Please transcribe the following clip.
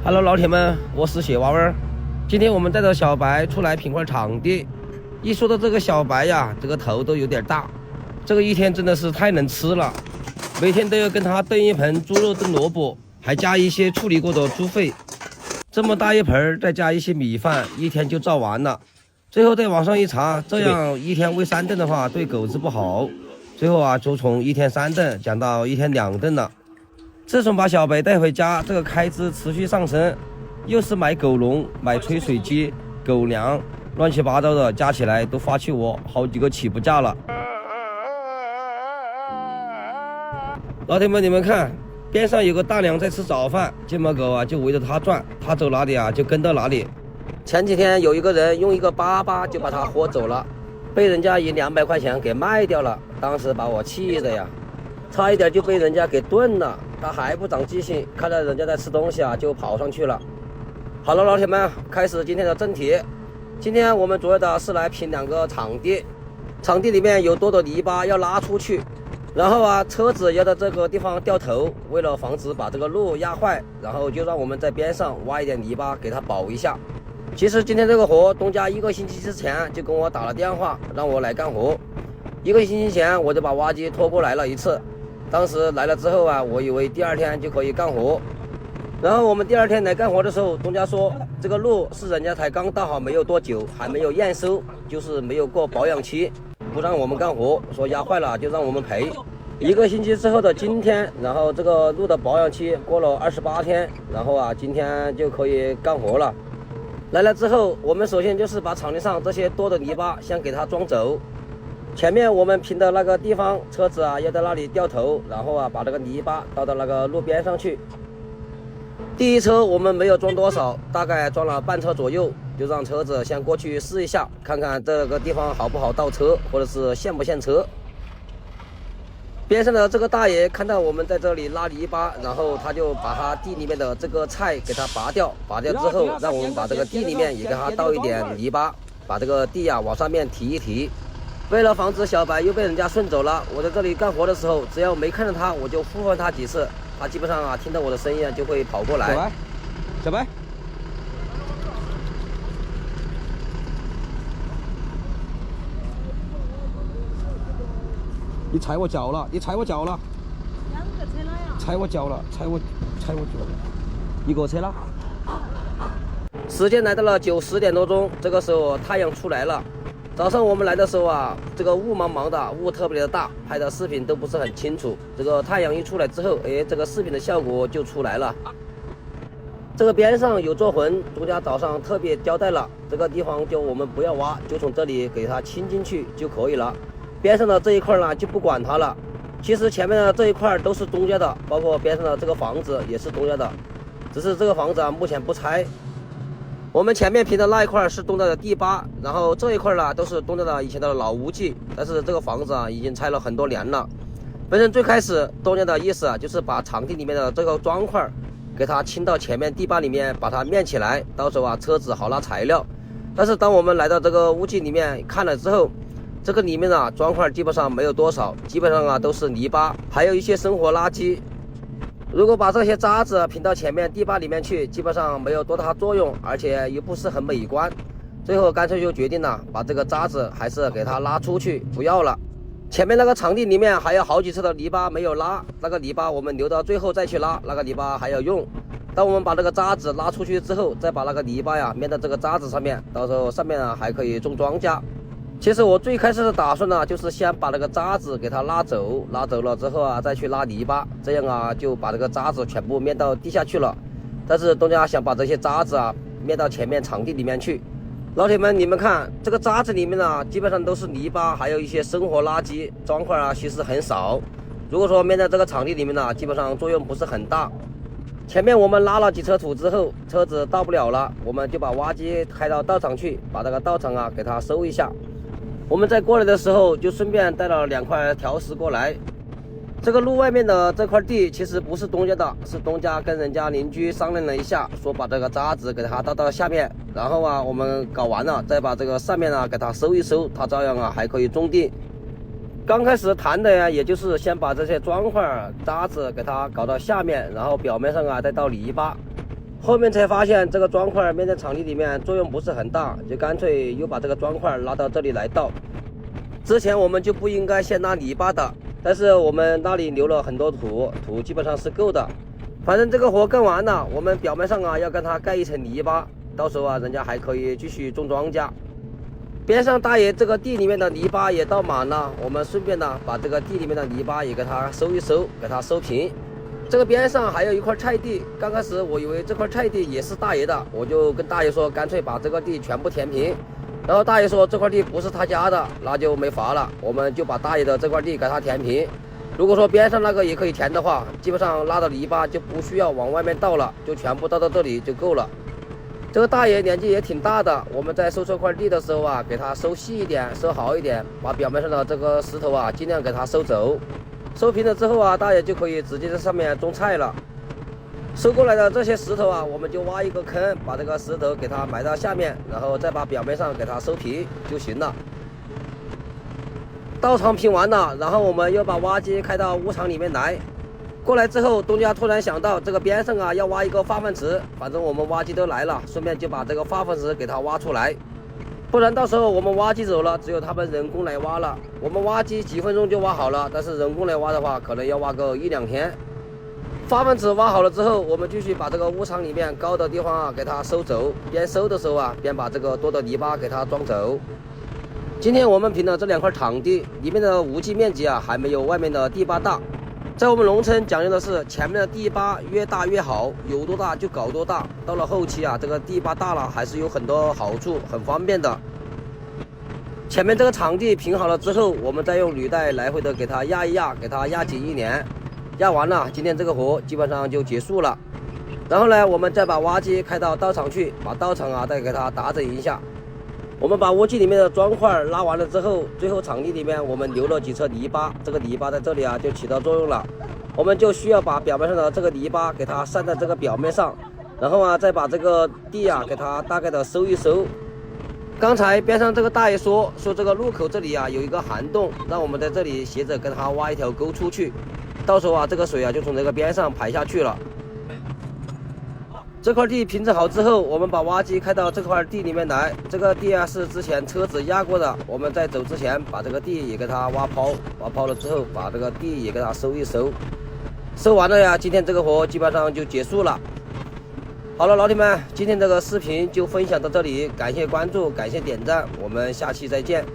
Hello， 老铁们，我是雪娃娃。今天我们带着小白出来品块场地。一说到这个小白呀，这个头都有点大。这个一天真的是太能吃了，每天都要跟他炖一盆猪肉炖萝卜，还加一些处理过的猪肺。这么大一盆，再加一些米饭，一天就造完了。最后在网上一查，这样一天喂3顿的话，对狗子不好。最后啊，就从一天3顿降到一天2顿了。自从把小白带回家，这个开支持续上升，又是买狗笼、买吹水机、狗粮，乱七八糟的，加起来都花去我好几个起步价了。老铁们，你们看，边上有个大娘在吃早饭，金毛狗啊就围着它转，它走哪里啊就跟到哪里。前几天有一个人用一个粑就把它豁走了，被人家以200块钱给卖掉了，当时把我气的呀，差一点就被人家给炖了。他还不长记性，看到人家在吃东西啊，就跑上去了。好了，老铁们，开始今天的正题。今天我们主要的是来品2个场地，场地里面有多的泥巴要拉出去，然后啊，车子要在这个地方掉头，为了防止把这个路压坏，然后就让我们在边上挖一点泥巴给它保一下。其实今天这个活，东家1个星期之前就跟我打了电话，让我来干活。1个星期前我就把挖机拖过来了一次。当时来了之后啊，我以为第2天就可以干活，然后我们第2天来干活的时候，东家说这个路是人家才刚搭好没有多久，还没有验收，就是没有过保养期，不让我们干活，说压坏了就让我们赔。1个星期之后的今天，然后这个路的保养期过了28天，然后啊今天就可以干活了。来了之后，我们首先就是把场地上这些多的泥巴先给它装走。前面我们平的那个地方，车子啊要在那里掉头，然后啊把这个泥巴倒到那个路边上去。第一车我们没有装多少，大概装了半车左右，就让车子先过去试一下，看看这个地方好不好倒车，或者是陷不陷车。边上的这个大爷看到我们在这里拉泥巴，然后他就把他地里面的这个菜给它拔掉，拔掉之后让我们把这个地里面也给他倒一点泥巴，把这个地啊往上面提一提。为了防止小白又被人家顺走了，我在这里干活的时候，只要没看到他，我就呼唤他几次，他基本上啊听到我的声音啊就会跑过来。小白，你踩我脚了，你踩我脚了。2个车了呀？踩我脚了，踩我脚了。1个车了。时间来到了9、10点多钟，这个时候太阳出来了。早上我们来的时候啊，这个雾茫茫的，雾特别的大，拍的视频都不是很清楚。这个太阳一出来之后，这个视频的效果就出来了。这个边上有座魂，东家早上特别交代了，这个地方就我们不要挖，就从这里给它清进去就可以了。边上的这一块呢就不管它了。其实前面的这一块都是东家的，包括边上的这个房子也是东家的，只是这个房子啊目前不拆。我们前面平的那一块是东家的地巴，然后这一块呢都是东家的以前的老屋基，但是这个房子啊已经拆了很多年了。本身最开始东家的意思啊就是把场地里面的这个砖块给它清到前面地巴里面，把它面起来，到时候啊车子好拉材料。但是当我们来到这个屋基里面看了之后，这个里面啊砖块基本上没有多少，基本上啊都是泥巴，还有一些生活垃圾。如果把这些渣子平到前面地巴里面去，基本上没有多大作用，而且又不是很美观。最后干脆就决定了，把这个渣子还是给它拉出去，不要了。前面那个场地里面还有好几车的泥巴没有拉，那个泥巴我们留到最后再去拉，那个泥巴还要用。当我们把这个渣子拉出去之后，再把那个泥巴呀面到这个渣子上面，到时候上面啊还可以种庄稼。其实我最开始的打算呢，就是先把那个渣子给它拉走，拉走了之后啊，再去拉泥巴，这样啊就把这个渣子全部面到地下去了。但是东家想把这些渣子啊面到前面场地里面去。老铁们，你们看这个渣子里面呢，基本上都是泥巴，还有一些生活垃圾，砖块啊其实很少。如果说面在这个场地里面呢，基本上作用不是很大。前面我们拉了几车土之后，车子到不了了，我们就把挖机开到道场去，把这个道场啊给它收一下。我们在过来的时候就顺便带了2块条石过来。这个路外面的这块地其实不是东家的，是东家跟人家邻居商量了一下，说把这个渣子给它倒到下面，然后啊我们搞完了再把这个上面啊给它收一收，它照样啊还可以种地。刚开始谈的呀，也就是先把这些砖块渣子给它搞到下面，然后表面上啊再倒泥巴。后面才发现这个砖块面在场地里面作用不是很大，就干脆又把这个砖块拉到这里来倒。之前我们就不应该先拉泥巴的，但是我们那里留了很多土，土基本上是够的。反正这个活干完了，我们表面上要跟它盖一层泥巴，到时候人家还可以继续种庄稼。边上大爷这个地里面的泥巴也倒满了，我们顺便把这个地里面的泥巴也给它收一收，给它收平。这个边上还有一块菜地，刚开始我以为这块菜地也是大爷的，我就跟大爷说干脆把这个地全部填平。然后大爷说这块地不是他家的，那就没法了，我们就把大爷的这块地给他填平。如果说边上那个也可以填的话，基本上拉的泥巴就不需要往外面倒了，就全部倒到这里就够了。这个大爷年纪也挺大的，我们在收这块地的时候给他收细一点，收好一点，把表面上的这个石头尽量给他收走。收平了之后大爷就可以直接在上面种菜了。收过来的这些石头我们就挖一个坑，把这个石头给它埋到下面，然后再把表面上给它收平就行了。稻场平完了，然后我们又把挖机开到屋场里面来。过来之后，东家突然想到这个边上要挖一个化粪池，反正我们挖机都来了，顺便就把这个化粪池给它挖出来。不然到时候我们挖机走了，只有他们人工来挖了。我们挖机几分钟就挖好了，但是人工来挖的话，可能要挖个1-2天。化粪池挖好了之后，我们继续把这个屋场里面高的地方给它收走。边收的时候边把这个多的泥巴给它装走。今天我们平的这2块场地里面的无机面积还没有外面的地坝大。在我们农村讲究的是前面的地坝越大越好，有多大就搞多大。到了后期这个地坝大了还是有很多好处，很方便的。前面这个场地平好了之后，我们再用履带来回的给它压一压，给它压紧1年。压完了，今天这个活基本上就结束了。然后呢，我们再把挖机开到稻场去，把稻场再给它打整一下。我们把窝机里面的砖块拉完了之后，最后场地里面我们留了几车泥巴，这个泥巴在这里就起到作用了。我们就需要把表面上的这个泥巴给它散在这个表面上，然后再把这个地给它大概的收一收。刚才边上这个大爷说这个路口这里有一个涵洞，让我们在这里斜着跟它挖一条沟出去，到时候这个水就从这个边上排下去了。这块地平整好之后，我们把挖机开到这块地里面来。这个地是之前车子压过的，我们在走之前把这个地也给它挖泡，挖泡了之后把这个地也给它收一收。收完了今天这个活基本上就结束了。好了，老铁们，今天这个视频就分享到这里，感谢关注，感谢点赞，我们下期再见。